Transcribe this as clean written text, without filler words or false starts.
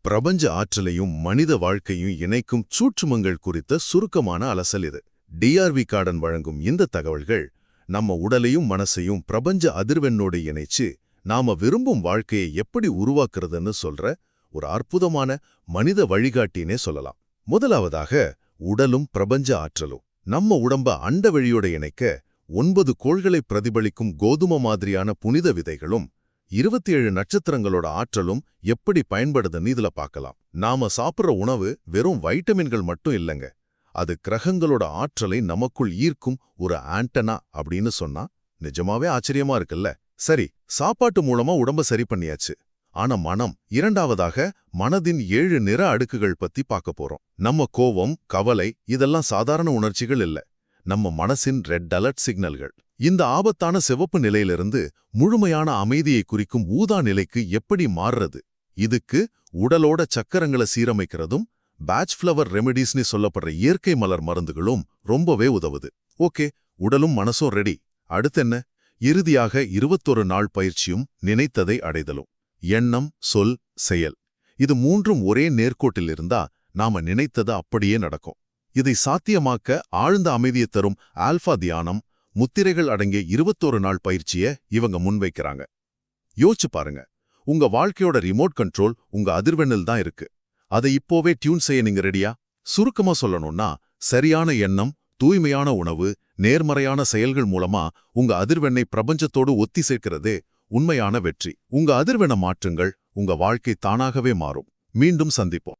பிரபஞ்ச ஆற்றலையும் மனித வாழ்க்கையும் இணைக்கும் சூட்சுமங்கள் குறித்த சுருக்கமான அலசல் இது. டிஆர்வி கார்டன் வழங்கும் இந்த தகவல்கள் நம்ம உடலையும் மனசையும் பிரபஞ்ச அதிர்வெண்ணோடு இணைச்சு நாம விரும்பும் வாழ்க்கையை எப்படி உருவாக்குறதுன்னு சொல்ற ஒரு அற்புதமான மனித வழிகாட்டினே சொல்லலாம். முதலாவதாக, உடலும் பிரபஞ்ச ஆற்றலும். நம்ம உடம்ப அண்ட வழியோட இணைக்க 9 கோள்களை பிரதிபலிக்கும் கோதுமை மாதிரியான புனித விதைகளும் 27 நட்சத்திரங்களோட ஆற்றலும் எப்படி பயன்படுதுன்னு இதுல பார்க்கலாம். நாம சாப்பிட்ற உணவு வெறும் வைட்டமின்கள் மட்டும் இல்லைங்க, அது கிரகங்களோட ஆற்றலை நமக்குள் ஈர்க்கும் ஒரு ஆண்டனா அப்படின்னு சொன்னா நிஜமாவே ஆச்சரியமா இருக்குல்ல. சரி, சாப்பாட்டு மூலமா உடம்ப சரி பண்ணியாச்சு. ஆனா மனம், இரண்டாவதாக மனதின் 7 நிற அடுக்குகள் பத்தி பார்க்க போறோம். நம்ம கோவம், கவலை இதெல்லாம் சாதாரண உணர்ச்சிகள் இல்ல, நம்ம மனசின் ரெட் அலர்ட் சிக்னல்கள். இந்த ஆபத்தான சிவப்பு நிலையிலிருந்து முழுமையான அமைதியை குறிக்கும் ஊதா நிலைக்கு எப்படி மாறுறது? இதுக்கு உடலோட சக்கரங்களை சீரமைக்கிறதும் பேட்ச் ஃப்ளவர் ரெமெடிஸ்னு சொல்லப்படுற இயற்கை மலர் மருந்துகளும் ரொம்பவே உதவுது. ஓகே, உடலும் மனசும் ரெடி. அடுத்தென்ன? இறுதியாக 21 நாள் பயிற்சியும் நினைத்ததை அடைதலும். எண்ணம், சொல், செயல், இது மூன்றும் ஒரே நேர்கோட்டில் இருந்தா நாம நினைத்தது அப்படியே நடக்கும். இதை சாத்தியமாக்க ஆழ்ந்த அமைதியை தரும் ஆல்பா தியானம், முத்திரைகள் அடங்கிய 21 நாள் பயிற்சியை இவங்க முன்வைக்கிறாங்க. யோசிச்சு பாருங்க, உங்க வாழ்க்கையோட ரிமோட் கண்ட்ரோல் உங்க அதிர்வெண்ணில் தான் இருக்கு. அதை இப்போவே டியூன் செய்ய நீங்க ரெடியா? சுருக்கமா சொல்லணும்னா, சரியான எண்ணம், தூய்மையான உணவு, நேர்மறையான செயல்கள் மூலமா உங்க அதிர்வெண்ணை பிரபஞ்சத்தோடு ஒத்தி சேர்க்கிறதே உண்மையான வெற்றி. உங்க அதிர்வெண்ண மாற்றுங்கள், உங்க வாழ்க்கை தானாகவே மாறும். மீண்டும் சந்திப்போம்.